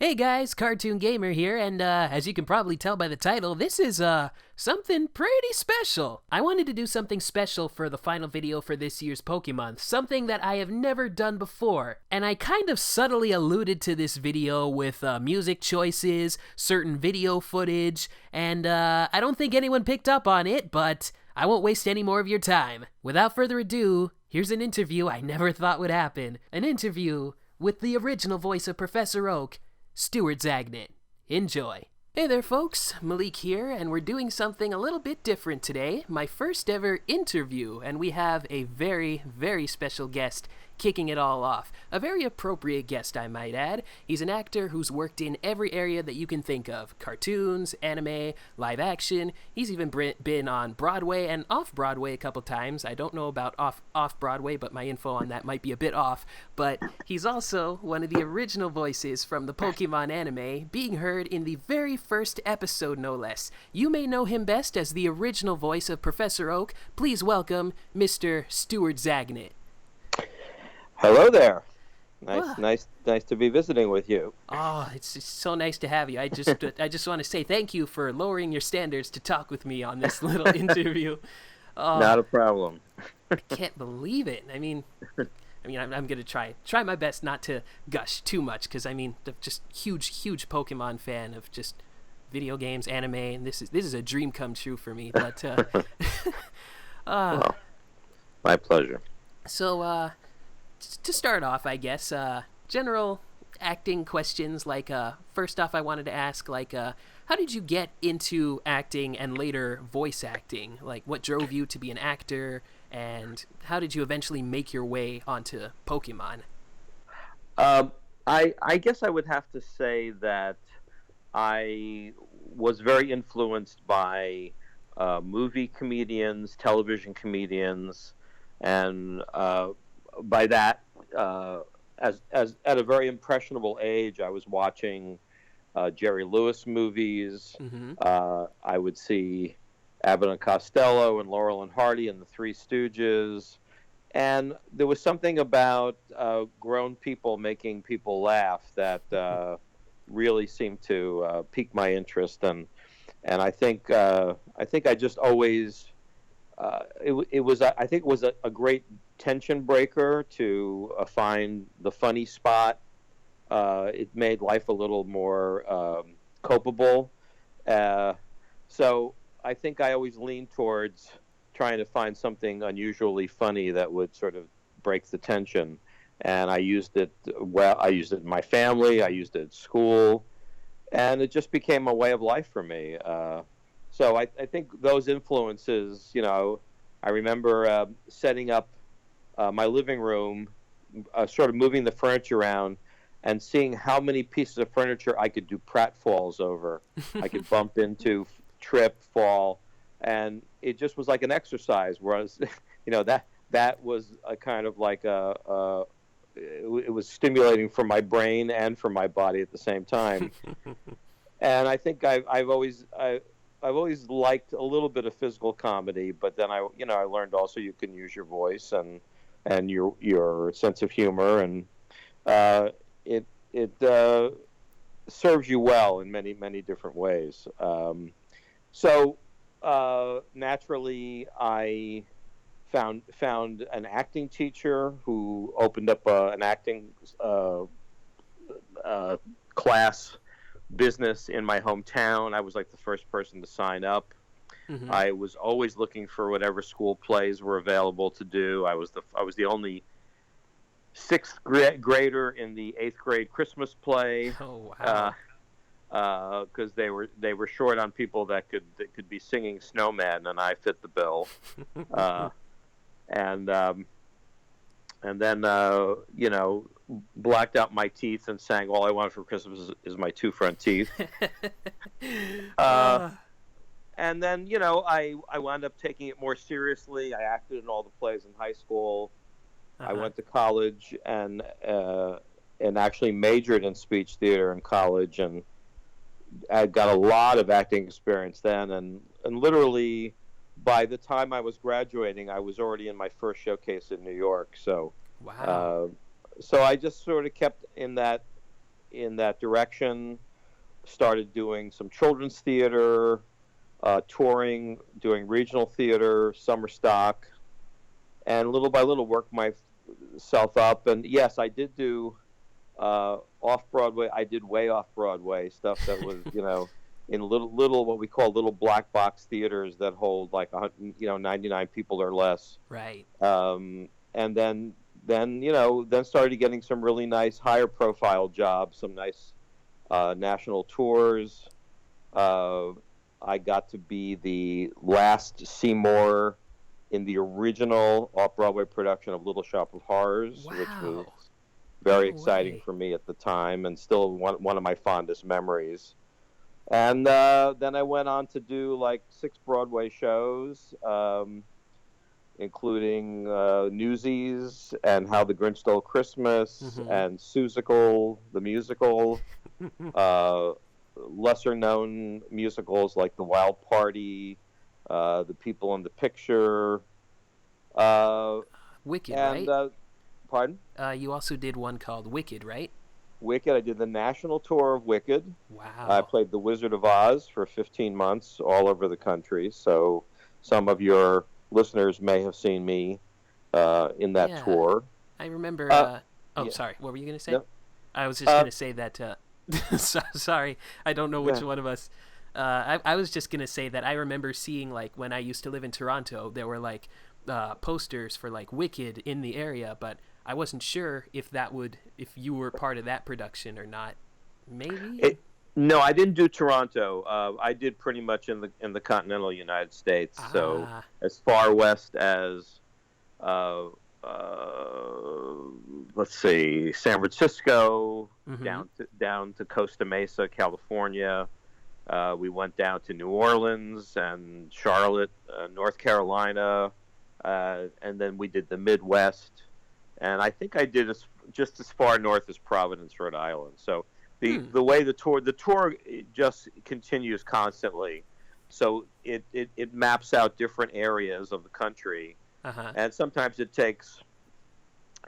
Hey guys, Cartoon Gamer here, and as you can probably tell by the title, this is something pretty special. I wanted to do something special for the final video for this year's Pokemon, something that I have never done before. And I kind of subtly alluded to this video with music choices, certain video footage, and I don't think anyone picked up on it, but I won't waste any more of your time. Without further ado, here's an interview I never thought would happen. An interview with the original voice of Professor Oak, Stuart Zagnit. Enjoy. Hey there folks, Malik here, and we're doing something a little bit different today. My first ever interview, and we have a very, very special guest kicking it all off. A very appropriate guest, I might add. He's an actor who's worked in every area that you can think of. Cartoons, anime, live action. He's even been on Broadway and off-Broadway a couple times. I don't know about off-Broadway, but my info on that might be a bit off. But he's also one of the original voices from the Pokemon anime, being heard in the very first episode, no less. You may know him best as the original voice of Professor Oak. Please welcome Mr. Stuart Zagnit. Hello there. Nice to be visiting with you. Oh, it's so nice to have you. I just want to say thank you for lowering your standards to talk with me on this little interview. Not a problem. I can't believe it. I mean, I'm gonna try my best not to gush too much because I'm just huge Pokemon fan of just video games, anime, and this is a dream come true for me. But well, my pleasure. So, to start off, I guess, general acting questions, like, first off, I wanted to ask, like, how did you get into acting and later voice acting? Like, what drove you to be an actor, and how did you eventually make your way onto Pokemon? I guess I would have to say that I was very influenced by movie comedians, television comedians, and by that, as at a very impressionable age, I was watching Jerry Lewis movies. Mm-hmm. I would see Abbott and Costello and Laurel and Hardy and the Three Stooges, and there was something about grown people making people laugh that really seemed to pique my interest, and I think I just always it was a great tension breaker to find the funny spot. It made life a little more copable. So I think I always leaned towards trying to find something unusually funny that would sort of break the tension. And I used it well. I used it in my family. I used it at school. And it just became a way of life for me. So I think those influences, I remember setting up my living room, sort of moving the furniture around and seeing how many pieces of furniture I could do pratfalls over. I could bump into, trip, fall, and it just was like an exercise. Whereas, that was a kind of like it was stimulating for my brain and for my body at the same time. And I think I've always liked a little bit of physical comedy, but then I learned also you can use your voice and your sense of humor, and it serves you well in many different ways. So naturally, I found an acting teacher who opened up an acting class business in my hometown. I was like the first person to sign up. Mm-hmm. I was always looking for whatever school plays were available to do. I was the only sixth grader in the 8th grade Christmas play. Oh wow! Because they were short on people that could be singing Snowman, and I fit the bill. And then blacked out my teeth and sang "All I Want for Christmas Is My Two Front Teeth." And then, I wound up taking it more seriously. I acted in all the plays in high school. Uh-huh. I went to college and actually majored in speech theater in college, and I got a lot of acting experience then. And literally, by the time I was graduating, I was already in my first showcase in New York. So, wow. So I just sort of kept in that in that direction. Started doing some children's theater, touring, doing regional theater, summer stock, and little by little worked myself up. And yes, I did do off Broadway. I did way off Broadway stuff that was, in little what we call little black box theaters that hold like 99 people or less. Right. And then started getting some really nice higher profile jobs, some nice national tours. I got to be the last Seymour in the original off-Broadway production of Little Shop of Horrors, Wow. which was very No exciting way. for me at the time, and still one of my fondest memories. And then I went on to do like 6 Broadway shows, including Newsies and How the Grinch Stole Christmas and Seussical, the musical. Lesser-known musicals like The Wild Party, The People in the Picture. Wicked, and right? Pardon? You also did one called Wicked, right? Wicked. I did the national tour of Wicked. Wow. I played the Wizard of Oz for 15 months all over the country. So some of your listeners may have seen me in that tour. I remember. Yeah. Sorry. What were you going to say? No. I was just going to say that. Sorry, I don't know which one of us. I was just going to say that I remember seeing, like, when I used to live in Toronto, there were, like, posters for, like, Wicked in the area, but I wasn't sure if you were part of that production or not. Maybe? No, I didn't do Toronto. I did pretty much in the continental United States. So as far west as, let's see, San Francisco, down to Costa Mesa, California. We went down to New Orleans and Charlotte, North Carolina, and then we did the Midwest. And I think I did just as far north as Providence, Rhode Island. So the way the tour just continues constantly. So it maps out different areas of the country. And sometimes it takes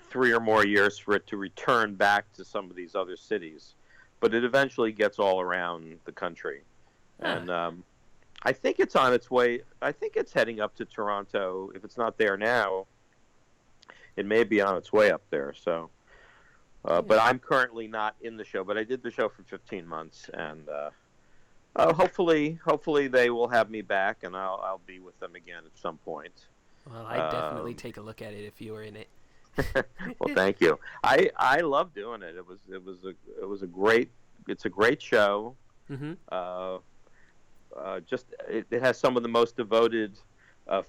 3 or more years for it to return back to some of these other cities. But it eventually gets all around the country. And I think it's on its way. I think it's heading up to Toronto. If it's not there now, it may be on its way up there. So, but I'm currently not in the show. But I did the show for 15 months, and hopefully they will have me back, and I'll be with them again at some point. Well, I'd definitely take a look at it if you were in it. Well, thank you. I love doing it. It's a great show. It has some of the most devoted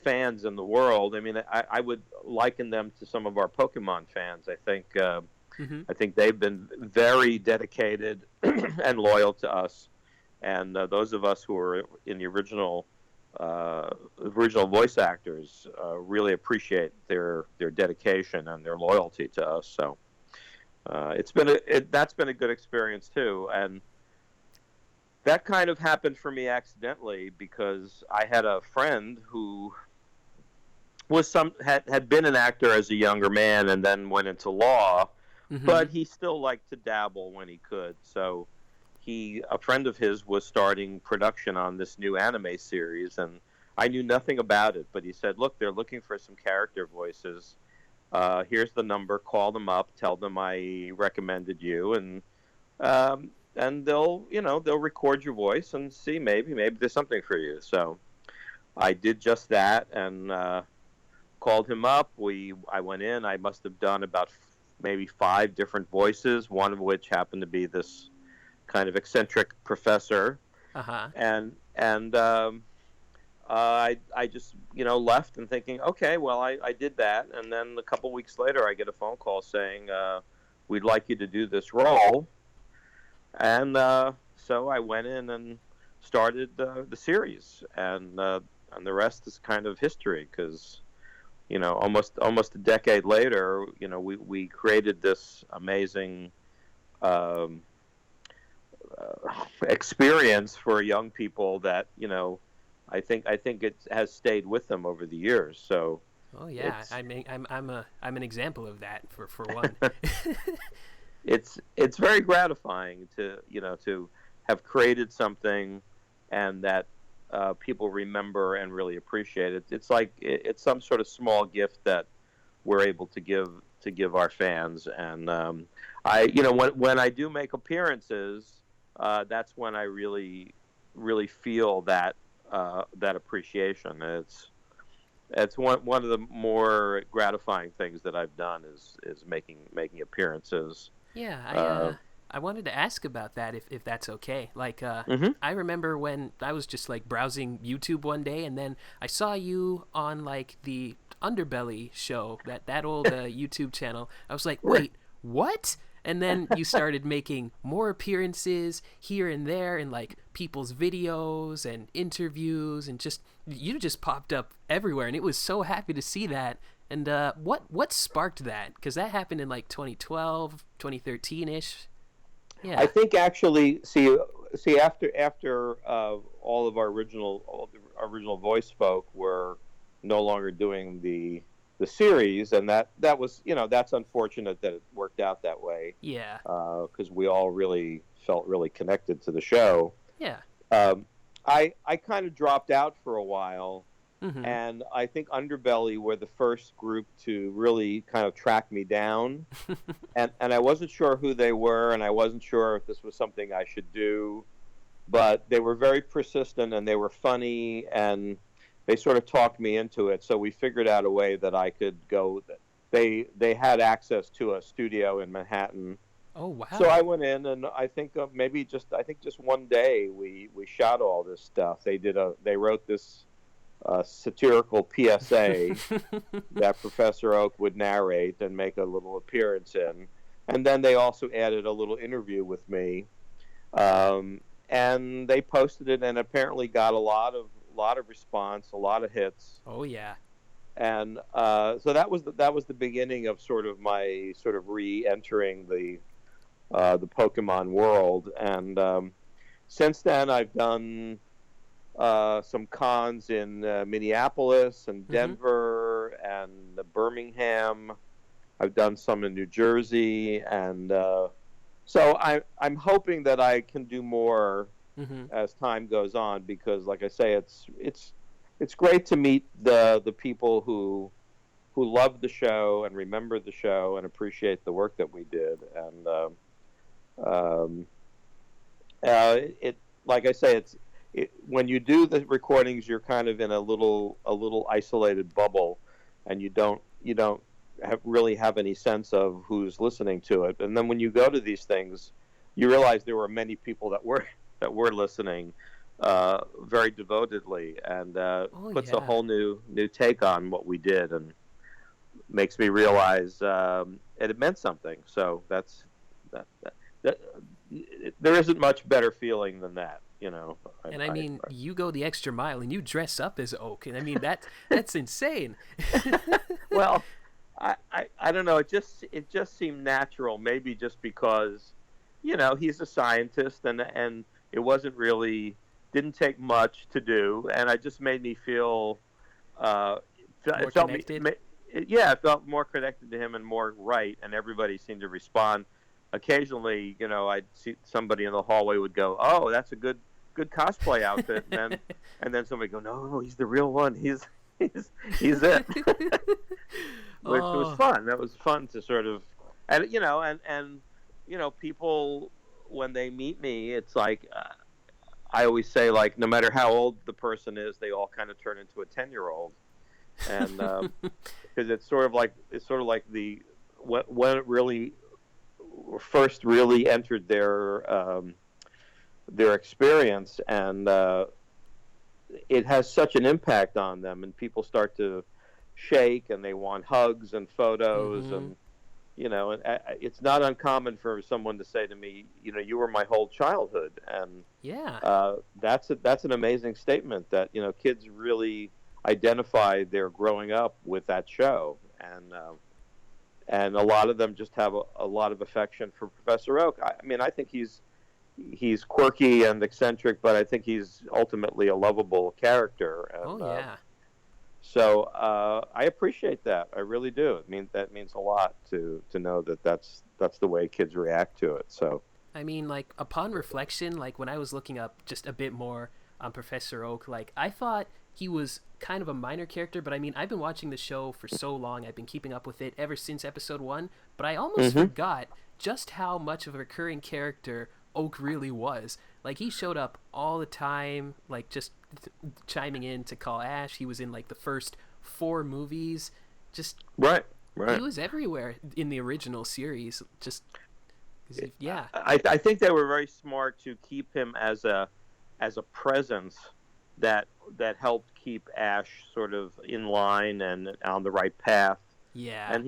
fans in the world. I mean, I would liken them to some of our Pokemon fans. I think they've been very dedicated and loyal to us, and those of us who are in the original voice actors really appreciate their dedication and their loyalty to us. So that's been a good experience too, and that kind of happened for me accidentally because I had a friend who was had been an actor as a younger man and then went into law, but he still liked to dabble when he could. So a friend of his was starting production on this new anime series, and I knew nothing about it, but he said, look, they're looking for some character voices. Here's the number, call them up, tell them I recommended you, and they'll record your voice and see maybe there's something for you. So I did just that and called him up. I went in. I must have done about maybe 5 different voices, one of which happened to be this kind of eccentric professor. And I just left and thinking, okay, well I did that, and then a couple weeks later I get a phone call saying we'd like you to do this role. And so I went in and started the series, and the rest is kind of history. Because almost a decade later, we created this amazing experience for young people that I think it has stayed with them over the years. So. Oh yeah, I mean, I'm an example of that for one. it's very gratifying to to have created something and that people remember and really appreciate it. It's like it's some sort of small gift that we're able to give our fans. And I when I do make appearances, that's when I really feel that that appreciation. It's one of the more gratifying things that I've done is making appearances. Yeah, I wanted to ask about that if that's okay. Like, Mhm. I remember when I was just like browsing YouTube one day, and then I saw you on like the Underbelly show, that old YouTube channel. I was like, Right. wait, what? And then you started making more appearances here and there in like people's videos and interviews, and you just popped up everywhere, and it was so happy to see that. And what sparked that? Because that happened in like 2012, 2013-ish. I Yeah. think actually, see after all the original voice folk were no longer doing the series, and that was that's unfortunate that it worked out that way Yeah. because we all really felt really connected to the show. Yeah. Um, I kind of dropped out for a while, Mm-hmm. and I think Underbelly were the first group to really kind of track me down, and I wasn't sure who they were, and I wasn't sure if this was something I should do, but they were very persistent and they were funny, and they sort of talked me into it. So we figured out a way that I could go. They had access to a studio in Manhattan, Oh so wow. I went in, and I think I think just one day we shot all this stuff. They wrote this satirical PSA that Professor Oak would narrate and make a little appearance in, and then they also added a little interview with me, um, and they posted it, and apparently got a lot of response, a lot of hits, Oh yeah. and so that was the beginning of sort of my sort of re-entering the Pokemon world, and since then I've done some cons in Minneapolis and Mm-hmm. Denver and Birmingham. I've done some in New Jersey, and so I'm hoping that I can do more Mm-hmm. as time goes on, because, like I say, it's great to meet the people who love the show and remember the show and appreciate the work that we did, and um, it like I say, when you do the recordings, you're kind of in a little isolated bubble, and you don't really have any sense of who's listening to it. And then when you go to these things, you realize there were many people that were listening very devotedly, and Oh puts a yeah. whole new take on what we did, and makes me realize it meant something. So that there isn't much better feeling than that, you know. And I mean, you go the extra mile and you dress up as Oak, and I mean that's insane. Well, I don't know. It just seemed natural. Maybe just because, he's a scientist, and it wasn't really didn't take much to do, and it just made me feel. Uh, More it felt me. connected. Yeah, it felt more connected to him and more right, and everybody seemed to respond. Occasionally, I'd see somebody in the hallway would go, "Oh, that's a good cosplay outfit," and then somebody go, "No, he's the real one. He's he's it," which was Oh. fun. That was fun to sort of, and people, when they meet me, it's like I always say, like, no matter how old the person is, they all kind of turn into a 10-year-old, and because it's sort of like the when it really first really entered their experience, and it has such an impact on them, and people start to shake, and they want hugs and photos, Mm-hmm. and it's not uncommon for someone to say to me, you were my whole childhood, and Yeah. that's an amazing statement, that kids really identify their growing up with that show, and a lot of them just have a lot of affection for Professor Oak. I mean, I think he's quirky and eccentric, but I think he's ultimately a lovable character, Oh and yeah. So I appreciate that. I really do. That means a lot to know that that's the way kids react to it. So I mean, like, upon reflection, like, when I was looking up just a bit more on Professor Oak, like, I thought he was kind of a minor character, but I mean, I've been watching the show for so long, I've been keeping up with it ever since episode 1, but I almost hmm forgot just how much of a recurring character Oak really was. Like, he showed up all the time, like, just chiming in to call Ash. He was in, like, the first 4 movies. Just, right, he right. was everywhere in the original series. Just, yeah. I think they were very smart to keep him as a presence that helped keep Ash sort of in line and on the right path. Yeah. And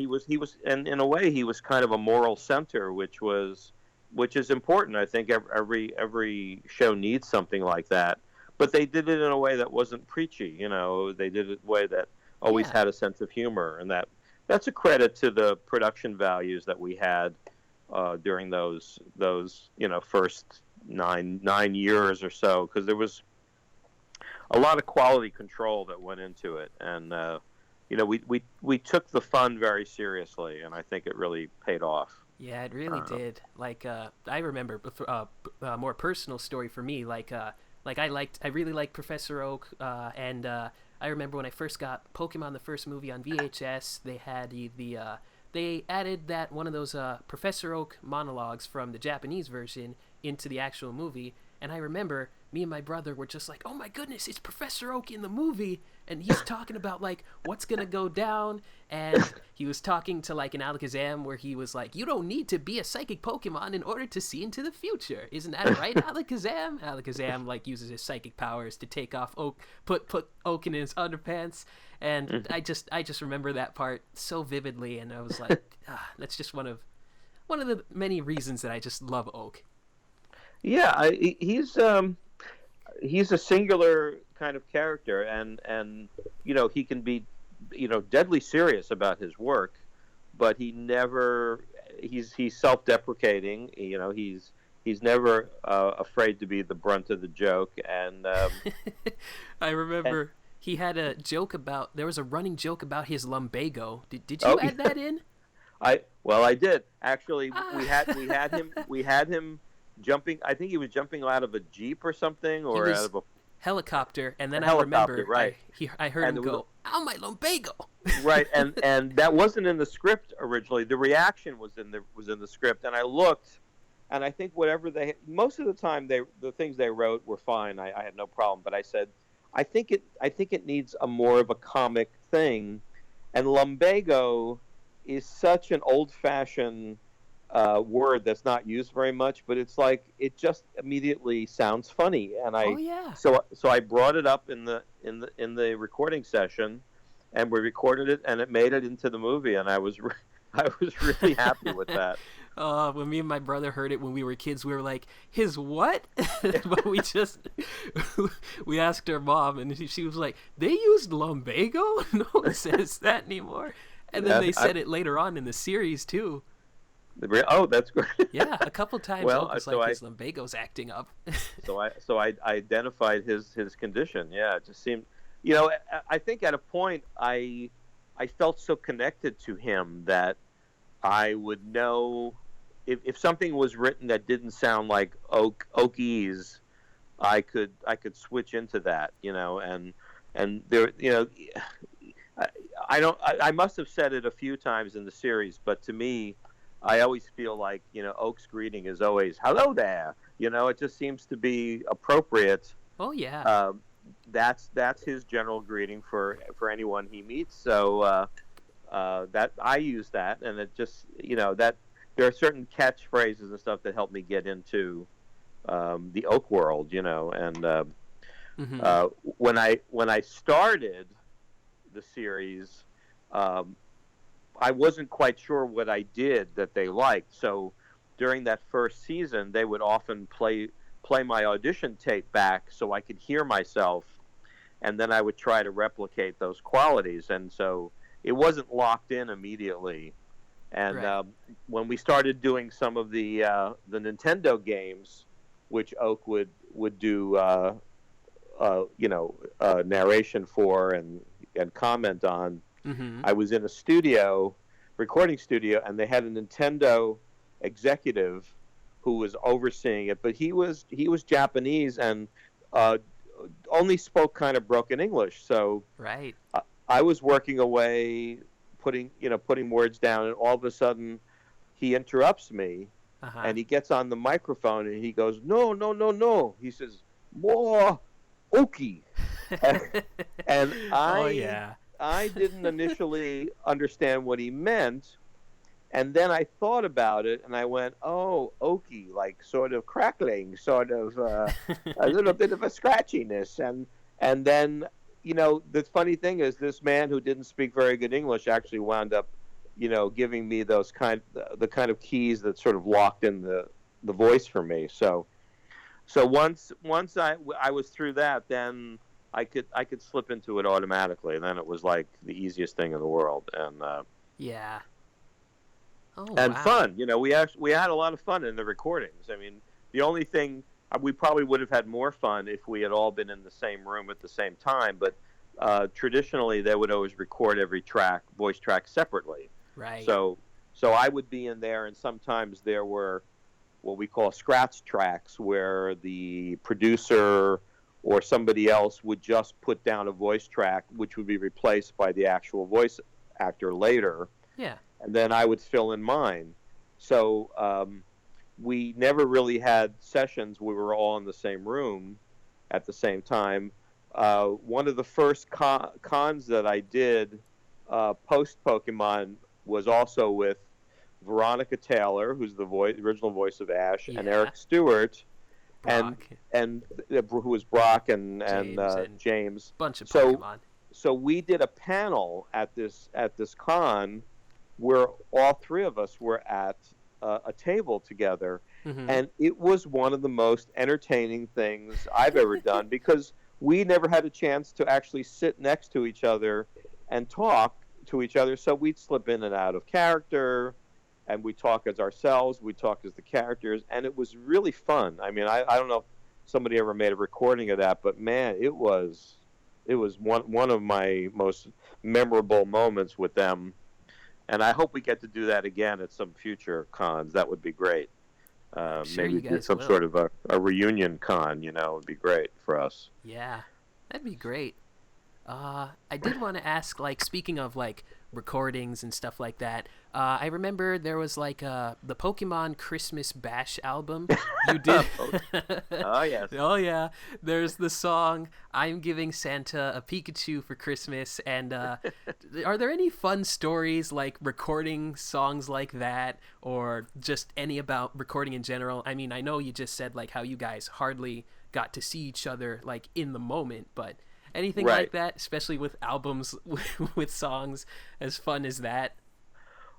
and in a way he was kind of a moral center, which is important. I think every show needs something like that. But they did it in a way that wasn't preachy. They did it in a way that always Yeah. had a sense of humor, and that's a credit to the production values that we had during those first nine years or so, because there was a lot of quality control that went into it, and we took the fun very seriously, and I think it really paid off. Yeah, it really Uh, did. Like, I remember a more personal story for me. Like I really liked Professor Oak, and I remember when I first got Pokemon, the first movie on VHS. They had they added that one of those Professor Oak monologues from the Japanese version into the actual movie, and I remember me and my brother were just like, "Oh my goodness, it's Professor Oak in the movie!" And he's talking about like what's gonna go down, and he was talking to like an Alakazam where he was like, "You don't need to be a psychic Pokemon in order to see into the future, isn't that right, Alakazam?" Alakazam like uses his psychic powers to take off Oak, put Oak in his underpants, and I just remember that part so vividly, and I was like, that's just one of the many reasons that I just love Oak. yeah, he's a singular kind of character, and he can be deadly serious about his work, but he's self-deprecating. He's never afraid to be the brunt of the joke, I and remember he had a joke about there was a running joke about his lumbago. Did you oh, add that in? I did actually. We Ah. had we had him we had him jumping. I think he was jumping out of a jeep or something, He or out was of helicopter, and then a I helicopter, remember right? I heard And him there was go, "Ow, my lumbago!" right, and that wasn't in the script originally. The reaction was in the script, and I looked, and I think whatever most of the time the things they wrote were fine. I had no problem, but I said, I think it needs a more of a comic thing, and lumbago is such an old-fashioned word that's not used very much, but it's like it just immediately sounds funny, and Oh yeah. so I brought it up in the recording session, and we recorded it, and it made it into the movie, and I was really happy with that. When me and my brother heard it when we were kids, we were like, "His what?" But we just we asked our mom, and she was like, "They used lumbago? No one says that anymore." And then Yeah, they said it later on in the series too. oh, that's great. Yeah, a couple times Well, Oak was like his lumbago's acting up. I identified his condition. Yeah, it just seemed, I think at a point I felt so connected to him that I would know if something was written that didn't sound like Okies, I could switch into that, and there, I don't, I must have said it a few times in the series, but to me, I always feel like Oak's greeting is always "Hello there." It just seems to be appropriate. Oh yeah. That's his general greeting for anyone he meets. So that I use that, and it just that there are certain catchphrases and stuff that help me get into the Oak world. And Hmm. when I started the series. I wasn't quite sure what I did that they liked. So during that first season, they would often play my audition tape back so I could hear myself, and then I would try to replicate those qualities. And so it wasn't locked in immediately. And Right. when we started doing some of the Nintendo games, which Oak would do narration for, and and comment on. Mm-hmm. I was in a recording studio, and they had a Nintendo executive who was overseeing it, but he was Japanese and only spoke kind of broken English. So Right. I was working away, putting words down, and all of a sudden he interrupts me, and he gets on the microphone and he goes, "No, no, no, no." He says, "More Oaky," and Oh yeah. I didn't initially understand what he meant. And then I thought about it, and I went, "Oh, oaky, like sort of crackling, sort of a little bit of a scratchiness." And then, the funny thing is, this man who didn't speak very good English actually wound up, giving me the kind of keys that sort of locked in the voice for me. So once I was through that, then I could slip into it automatically, and then it was like the easiest thing in the world. And yeah. Oh, and wow. fun. We had a lot of fun in the recordings. I mean, the only thing, we probably would have had more fun if we had all been in the same room at the same time. But traditionally, they would always record every voice track separately. Right. So I would be in there, and sometimes there were what we call scratch tracks, where the producer or somebody else would just put down a voice track, which would be replaced by the actual voice actor later. Yeah. And then I would fill in mine. So we never really had sessions where we were all in the same room at the same time. One of the first cons that I did post-Pokemon was also with Veronica Taylor, who's the original voice of Ash, and Eric Stewart, Brock. and who was Brock and James. Bunch of Pokemon. So we did a panel at this con where all three of us were at a table together, and it was one of the most entertaining things I've ever done, because we never had a chance to actually sit next to each other and talk to each other. So we'd slip in and out of character, and we'd talk as ourselves, we'd talk as the characters, and it was really fun. I mean, I don't know if somebody ever made a recording of that, but man, it was one of my most memorable moments with them. And I hope we get to do that again at some future cons. That would be great. Sure, maybe do some sort of a reunion con, would be great for us. Yeah, that'd be great. I did want to ask, like, speaking of, like, recordings and stuff like that, I remember there was, like, the Pokemon Christmas Bash album you did. Oh, yes. Oh, yeah. There's the song, "I'm Giving Santa a Pikachu for Christmas," and are there any fun stories, like, recording songs like that, or just any about recording in general? I mean, I know you just said, like, how you guys hardly got to see each other, like, in the moment, but anything like that, especially with albums with songs as fun as that?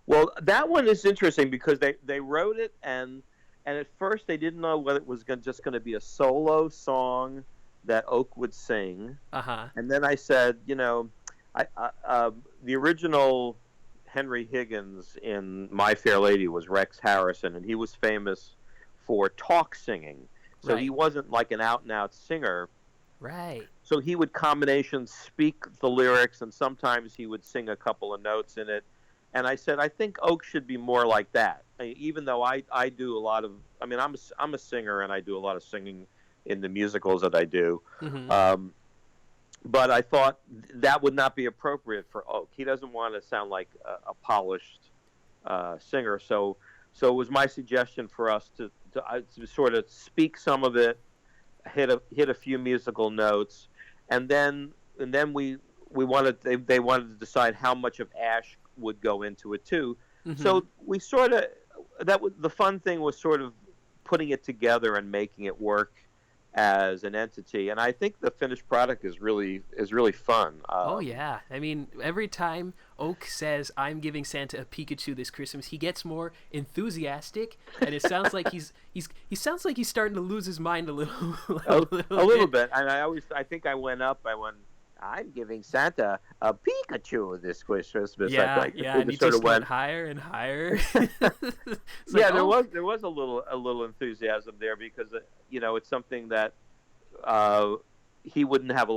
Well, that one is interesting because they wrote it, and at first they didn't know whether it was just going to be a solo song that Oak would sing. And then I said, the original Henry Higgins in My Fair Lady was Rex Harrison, and he was famous for talk singing. So he wasn't like an out-and-out singer. Right. So he would combination speak the lyrics, and sometimes he would sing a couple of notes in it. And I said, I think Oak should be more like that. Even though I do a lot of, I mean, I'm a singer, and I do a lot of singing in the musicals that I do. But I thought that would not be appropriate for Oak. He doesn't want to sound like a polished singer. So it was my suggestion for us to sort of speak some of it, hit a few musical notes, and then we wanted they wanted to decide how much of Ash would go into it too. So we sort of the fun thing was sort of putting it together and making it work as an entity, and I think the finished product is really fun. Oh yeah, I mean, every time Oak says, "I'm giving Santa a Pikachu this Christmas," he gets more enthusiastic, and it sounds like he sounds like he's starting to lose his mind a little. a little bit. And I think I went, "I'm giving Santa a Pikachu this Christmas." Yeah, and he just went higher and higher. There was a little enthusiasm there because it's something that he wouldn't have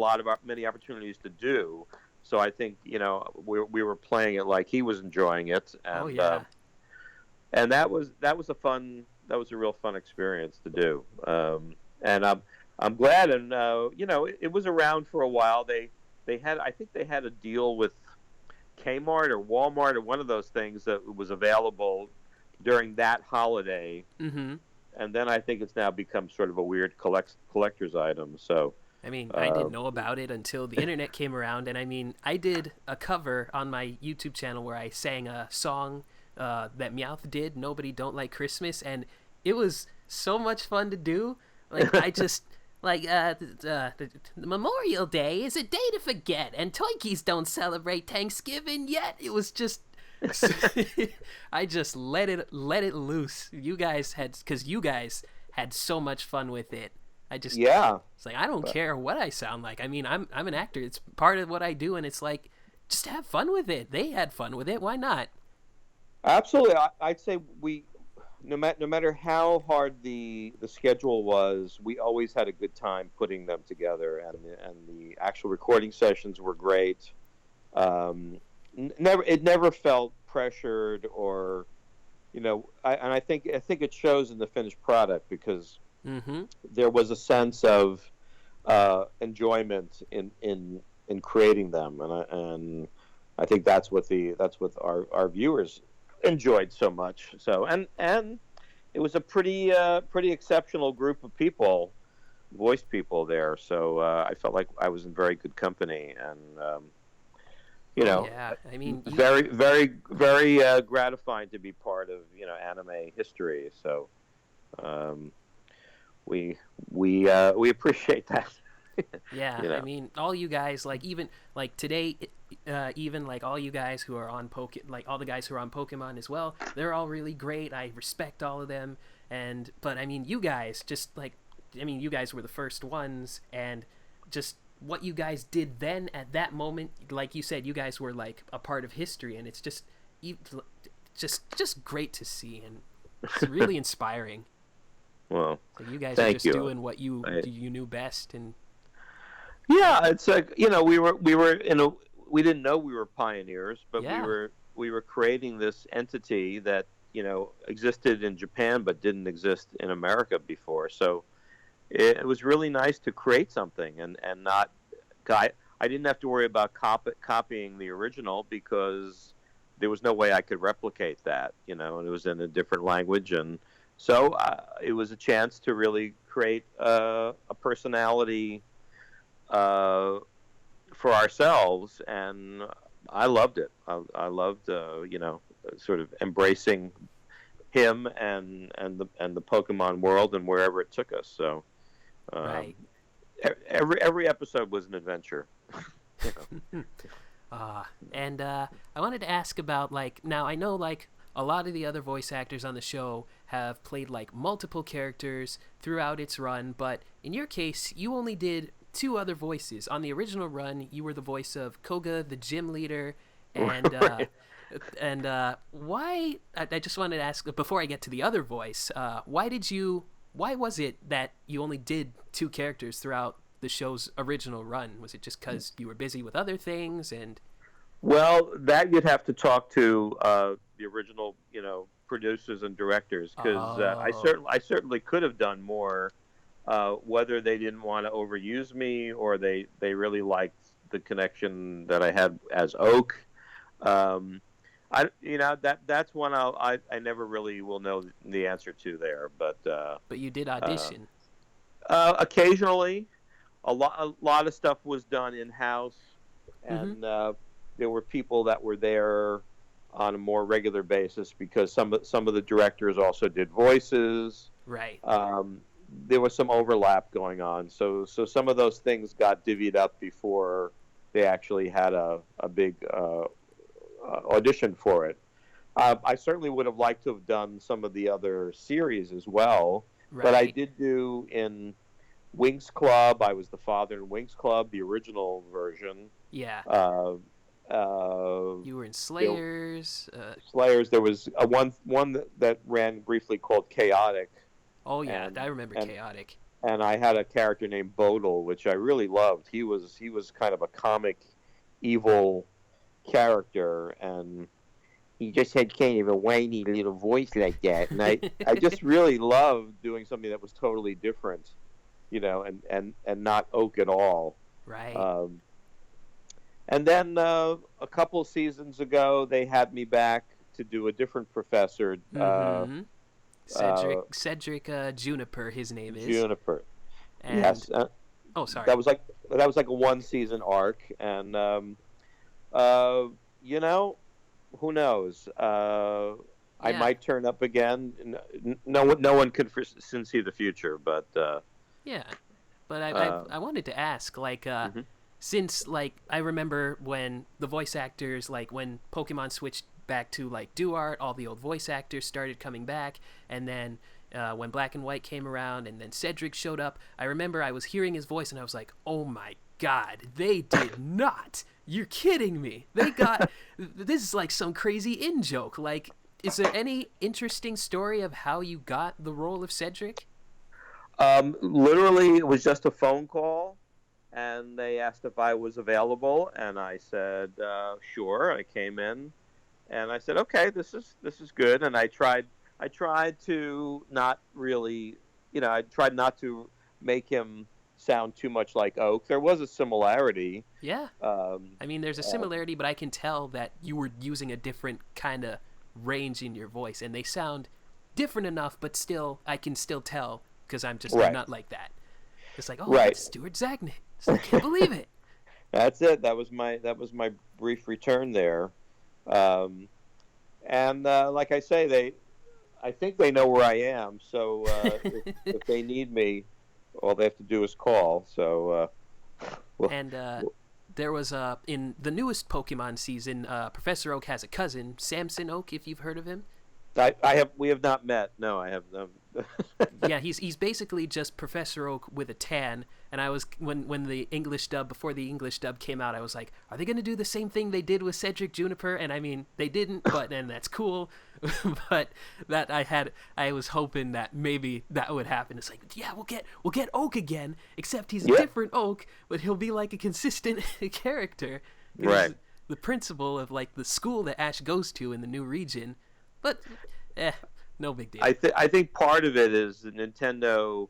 many opportunities to do. So I think we were playing it like he was enjoying it, Oh and yeah. and that was a real fun experience to do. And I'm glad, and it was around for a while. I think they had a deal with Kmart or Walmart or one of those things that was available during that holiday. Mm-hmm. And then I think it's now become sort of a weird collector's item. So I mean, I didn't know about it until the internet came around, and I mean, I did a cover on my YouTube channel where I sang a song that Meowth did, "Nobody Don't Like Christmas," and it was so much fun to do. Like, I just like the Memorial Day is a day to forget, and Twinkies don't celebrate Thanksgiving yet. It was just. I just let it loose. You guys had so much fun with it. It's like, I don't care what I sound like. I mean, I'm an actor. It's part of what I do, and it's like, just have fun with it. They had fun with it. Why not? Absolutely. I'd say no matter how hard the schedule was, we always had a good time putting them together, and the actual recording sessions were great. It never felt pressured, or I think it shows in the finished product, because there was a sense of enjoyment in creating them, and I think that's what our viewers enjoyed so much. So and it was a pretty exceptional group of people, voice people there. So I felt like I was in very good company, and yeah, I mean, very, very, very gratifying to be part of anime history. So we appreciate that. Yeah, I mean, all you guys, like, even like today, even like all you guys who are on all the guys who are on Pokemon as well, they're all really great. I respect all of them, but I mean, you guys you guys were the first ones, and just what you guys did then at that moment, like you said, you guys were like a part of history, and it's just great to see, and it's really inspiring. Well, like, you guys are just doing what you knew best, and yeah, it's like we didn't know we were pioneers, but we were creating this entity that existed in Japan but didn't exist in America before. So it was really nice to create something, and not. I didn't have to worry about copying the original, because there was no way I could replicate that, and it was in a different language, and so it was a chance to really create a personality for ourselves, and I loved it. I loved sort of embracing him and the Pokemon world and wherever it took us. So. Right. Every episode was an adventure. And I wanted to ask about, like, now I know, like, a lot of the other voice actors on the show have played like multiple characters throughout its run, but in your case, you only did 2 other voices. On the original run, you were the voice of Koga, the gym leader, and why? I just wanted to ask, before I get to the other voice, why was it that you only did 2 characters throughout the show's original run? Was it just because you were busy with other things? And well, that you'd have to talk to the original, producers and directors, because I certainly could have done more. Whether they didn't want to overuse me, or they really liked the connection that I had as Oak. That's one I never really will know the answer to there, but you did audition. Occasionally. A lot of stuff was done in house, and there were people that were there on a more regular basis, because some of the directors also did voices. Right. There was some overlap going on, so some of those things got divvied up before they actually had a big audition for it. I certainly would have liked to have done some of the other series as well, but I did do in Winx Club. I was the father in Winx Club, the original version. Yeah. You were in Slayers. Slayers. There was one that ran briefly called Chaotic. Oh yeah, I remember Chaotic. And I had a character named Bodil, which I really loved. He was kind of a comic evil character, and he just had kind of a whiny little voice like that, and I just really loved doing something that was totally different, and not Oak at all. Right. And then a couple seasons ago, they had me back to do a different professor. Mm-hmm. Cedric Juniper, his name is. Juniper. And, yes. Oh, sorry. That was like a 1-season arc, and who knows? I might turn up again. No one could see the future, but yeah. But I wanted to ask, like, since, like, I remember when the voice actors, like, when Pokemon switched back to, like, DuArt, all the old voice actors started coming back, and then when Black and White came around, and then Cedric showed up, I remember I was hearing his voice, and I was like, oh my God, they did not. You're kidding me. They got, this is like some crazy in-joke. Like, is there any interesting story of how you got the role of Cedric? Literally, it was just a phone call, and they asked if I was available, and I said, sure. I came in, and I said, okay, this is good. And I tried to not really, I tried not to make him sound too much like Oak. There was a similarity. Yeah. I mean, there's a similarity, but I can tell that you were using a different kind of range in your voice, and they sound different enough, but still, I can still tell, because I'm not like that. It's like, oh, that's Stuart Zagnit. I can't believe it. That's it. That was my brief return there. And like I say, I think they know where I am. So if they need me, all they have to do is call. So. There was in the newest Pokemon season, Professor Oak has a cousin, Samson Oak, if you've heard of him. We have not met. No, I have. Yeah, he's basically just Professor Oak with a tan. And I was when the English dub, before the English dub came out, I was like, are they going to do the same thing they did with Cedric Juniper? And I mean, they didn't, and that's cool. But that I was hoping that maybe that would happen. It's like, yeah, we'll get Oak again, except he's a different Oak, but he'll be like a consistent character. Right. The principal of like the school that Ash goes to in the new region. But no big deal. I think part of it is Nintendo,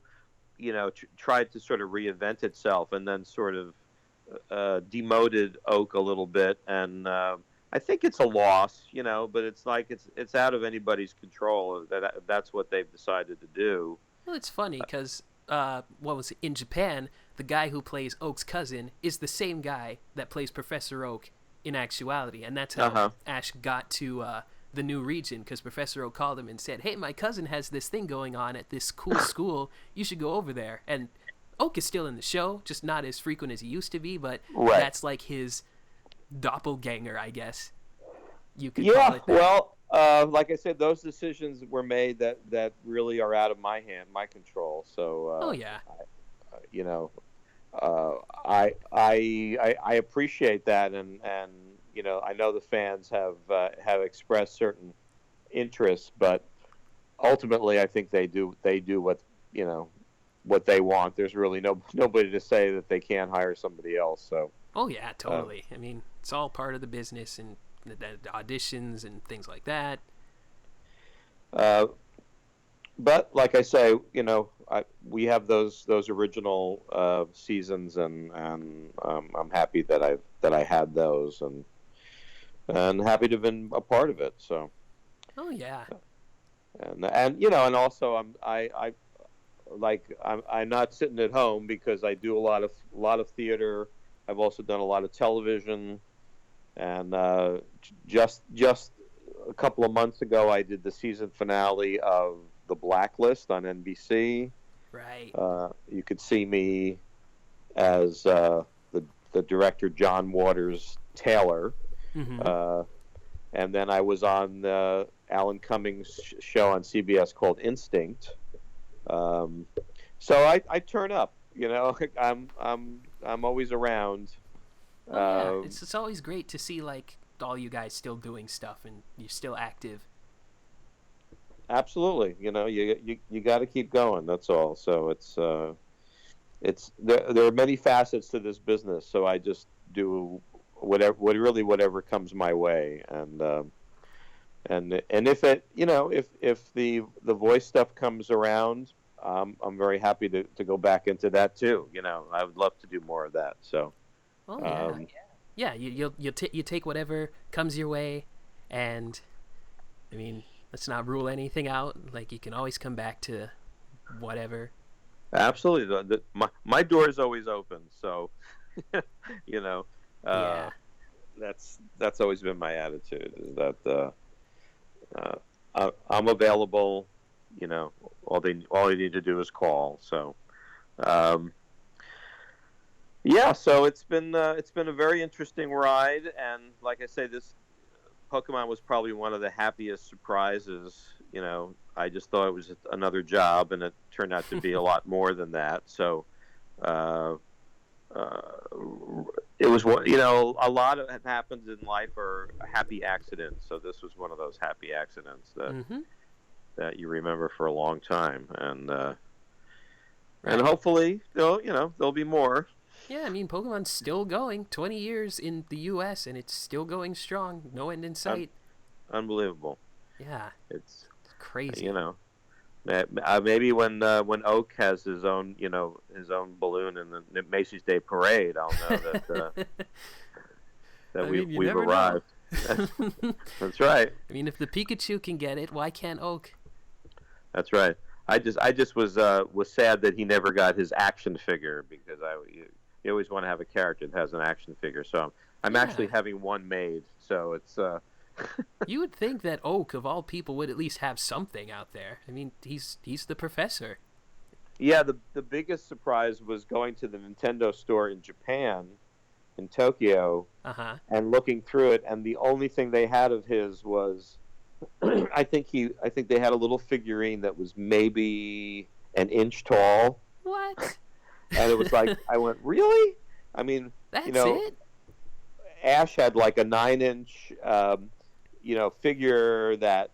tried to sort of reinvent itself, and then sort of demoted Oak a little bit, and I think it's a loss, but it's like it's out of anybody's control that that's what they've decided to do. Well, it's funny because in Japan, the guy who plays Oak's cousin is the same guy that plays Professor Oak in actuality, and that's how Ash got to the new region, because Professor Oak called him and said, hey, my cousin has this thing going on at this cool school, you should go over there. And Oak is still in the show, just not as frequent as he used to be, but that's like his doppelganger, I guess you could call it that. Well, like I said, those decisions were made that really are out of my control. So I appreciate that, and I know the fans have expressed certain interests, but ultimately I think they do what what they want. There's really nobody to say that they can't hire somebody else. So. Oh yeah, totally. I mean, it's all part of the business, and the auditions and things like that. But like I say, we have those original seasons, and I'm happy that I had those, and happy to have been a part of it. So. Oh yeah. And also I'm not sitting at home, because I do a lot of theater. I've also done a lot of television, and just a couple of months ago, I did the season finale of The Blacklist on NBC. Right. You could see me as the director, John Waters Taylor. Mm-hmm. And then I was on Alan Cummings' show on CBS called Instinct. So I turn up. I'm always around. Yeah. It's always great to see like all you guys still doing stuff, and you're still active. Absolutely. You got to keep going. That's all. So it's there are many facets to this business. So I just do whatever comes my way. And if it, if the voice stuff comes around, I'm very happy to go back into that too. I would love to do more of that. So, Oh yeah. You take whatever comes your way, and I mean, let's not rule anything out. Like, you can always come back to whatever. absolutely, my door is always open. So, you know, uh, Yeah. that's always been my attitude. Is that I'm available. All you need to do is call. So, um, yeah. So it's been a very interesting ride, and like I say, this Pokemon was probably one of the happiest surprises. I just thought it was another job, and it turned out to be a lot more than that. So, uh, uh, it was a lot of happens in life are happy accidents. So this was one of those happy accidents Mm-hmm. that you remember for a long time, and Right. hopefully there'll be more. Yeah, I mean, Pokemon's still going. 20 years in the U.S., and it's still going strong. No end in Un- sight. Unbelievable. Yeah, It's it's crazy. maybe when Oak has his own balloon in the Macy's Day Parade, I'll know that I we've mean, you we've never arrived. know. That's right. I mean, if the Pikachu can get it, why can't Oak? That's right. I just was sad that he never got his action figure, because you always want to have a character that has an action figure. So I'm actually Yeah. having one made. So it's You would think that Oak, of all people, would at least have something out there. I mean, he's the professor. yeah. The biggest surprise was going to the Nintendo store in Japan, in Tokyo, Uh-huh. and looking through it, and the only thing they had of his was I think they had a little figurine that was maybe an inch tall, What? and it was like, I went, really? I mean, you That's know, it? Ash had like a 9-inch, figure that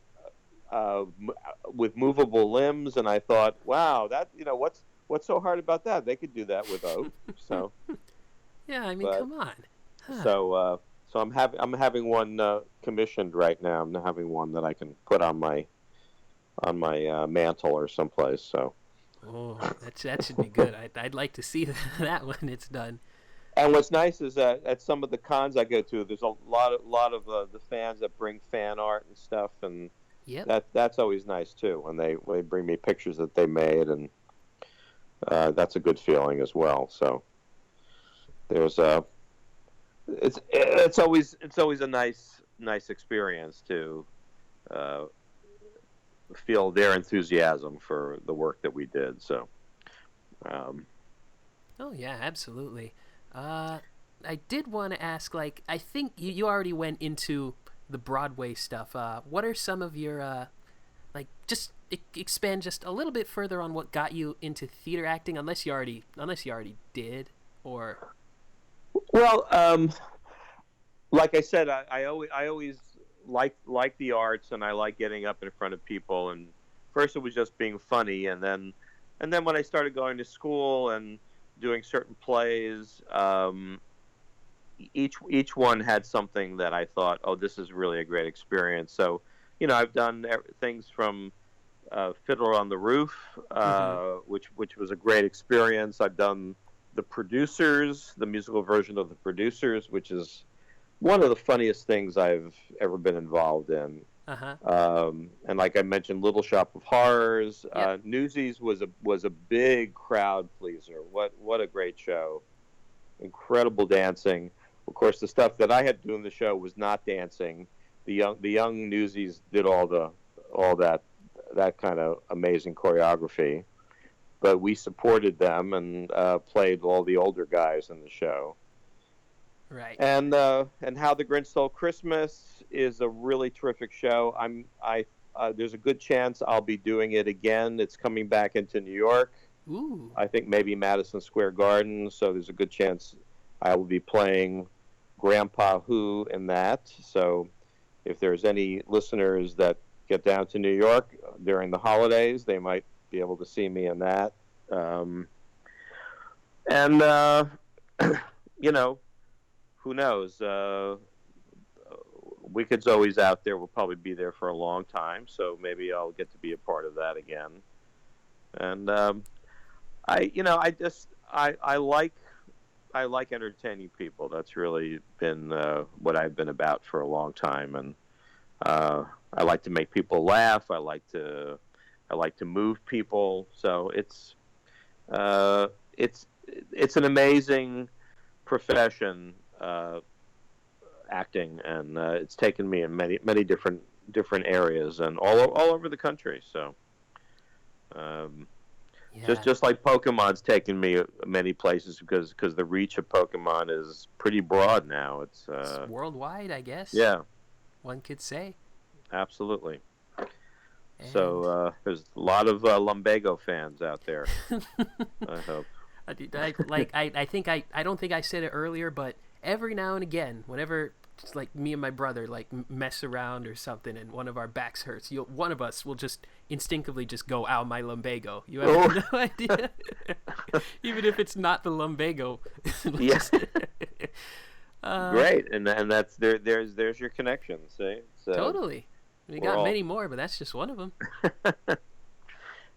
with movable limbs, and I thought, wow, that what's so hard about that? They could do that with Oak. So, Yeah, I mean, but come on. Huh. so I'm having one commissioned right now. I'm having one that I can put on my mantle or someplace. So, Oh, that should be good. I'd like to see that when it's done. and what's nice is that at some of the cons I go to, there's a lot of the fans that bring fan art and stuff, and Yep. that's always nice too when they bring me pictures that they made, and that's a good feeling as well. So there's it's always a nice experience to uh, feel their enthusiasm for the work that we did. So, um, Oh yeah, absolutely. I did want to ask, like, I think you already went into the Broadway stuff. What are some of your, like, just expand just a little bit further on what got you into theater acting, unless you already did, or. well, like I said, I always like the arts, and I like getting up in front of people. And first it was just being funny, and then when I started going to school and doing certain plays, each one had something that I thought, oh, this is really a great experience. So, I've done things from Fiddler on the Roof, Mm-hmm. which was a great experience. I've done the musical version of The Producers, which is one of the funniest things I've ever been involved in. Uh-huh. And like I mentioned, Little Shop of Horrors, Yep. Newsies was a big crowd pleaser. What a great show! Incredible dancing. Of course, the stuff that I had to do in the show was not dancing. The young Newsies did all that kind of amazing choreography, but we supported them and played all the older guys in the show. Right. And How the Grinch Stole Christmas is a really terrific show. There's a good chance I'll be doing it again. It's coming back into New York. Ooh. I think maybe Madison Square Garden. So there's a good chance I will be playing Grandpa Who in that. So if there's any listeners that get down to New York during the holidays, they might be able to see me in that. And you know, who knows? Wicked's always out there. Will probably be there for a long time, so maybe I'll get to be a part of that again. And I like entertaining people. That's really been what I've been about for a long time, and I like to make people laugh. I like to move people. So it's an amazing profession, acting, and it's taken me in many different areas and all over the country. So. Yeah. Just like Pokemon's taken me many places because the reach of Pokemon is pretty broad now. It's worldwide, I guess. Yeah, one could say. Absolutely. And... So there's a lot of Lumbago fans out there. I hope. I don't think I said it earlier, but every now and again, whenever it's like me and my brother like mess around or something, and one of our backs hurts, one of us will just instinctively just go, "Ow, my lumbago." You have no idea, even if it's not the lumbago. Yes. Great, and that's there's your connection. See, totally. We got many more, but that's just one of them.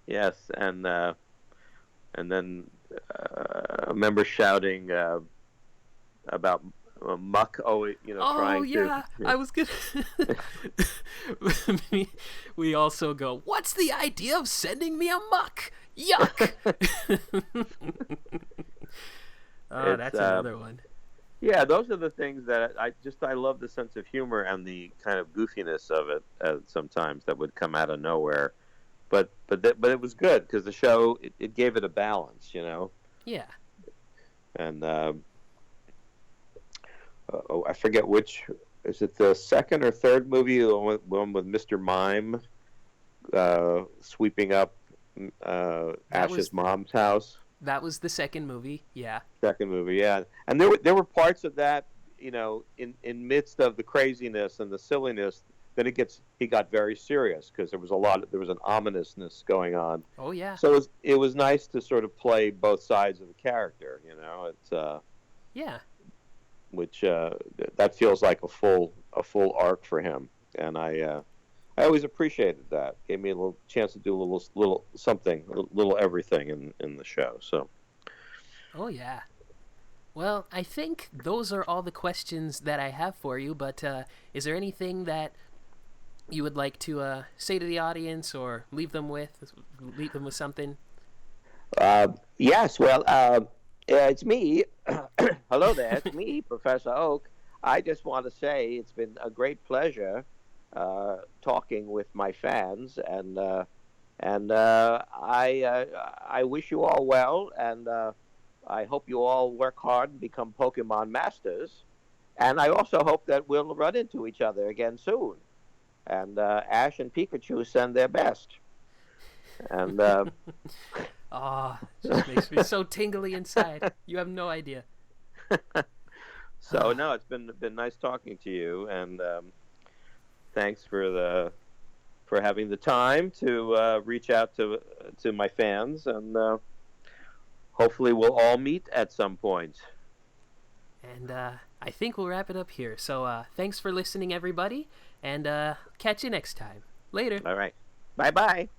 Yes, and then I remember shouting about. Muck always, trying to. Yeah. I was gonna. We also go, "What's the idea of sending me a muck? Yuck!" That's another one. Yeah, those are the things that I love the sense of humor and the kind of goofiness of it. Sometimes that would come out of nowhere, but it was good because the show it gave it a balance, Yeah. And. I forget which. Is it the second or third movie? The one with Mr. Mime sweeping up Ash's mom's house. That was the second movie. Yeah. Second movie, yeah. And there were parts of that, in midst of the craziness and the silliness. Then he got very serious because there was an ominousness going on. Oh yeah. So it was nice to sort of play both sides of the character. It's yeah. Which that feels like a full arc for him, and I always appreciated that. Gave me a little chance to do a little something, a little everything in the show. So. Oh yeah. Well, I think those are all the questions that I have for you. But is there anything that you would like to say to the audience, or leave them with something? Yes. Well. It's me. Hello there. It's me, Professor Oak. I just want to say it's been a great pleasure talking with my fans, and I wish you all well, and I hope you all work hard and become Pokemon masters, and I also hope that we'll run into each other again soon, and Ash and Pikachu send their best, and. It just makes me so tingly inside. You have no idea. So no, it's been nice talking to you, and thanks for having the time to reach out to my fans, and hopefully we'll all meet at some point. And I think we'll wrap it up here. So thanks for listening, everybody, and catch you next time. Later. All right. Bye-bye.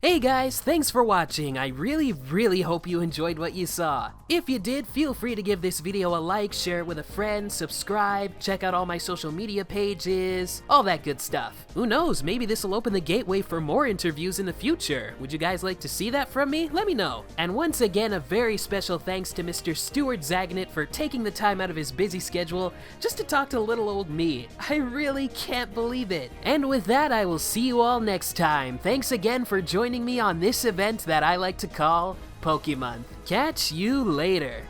Hey guys, thanks for watching. I really hope you enjoyed what you saw. If you did, feel free to give this video a like, share it with a friend, subscribe, check out all my social media pages, all that good stuff. Who knows, maybe this will open the gateway for more interviews in the future. Would you guys like to see that from me? Let me know. And once again, a very special thanks to Mr. Stuart Zagnit for taking the time out of his busy schedule just to talk to little old me. I really can't believe it. And with that, I will see you all next time. Thanks again for joining me on this event that I like to call Pokemon. Catch you later.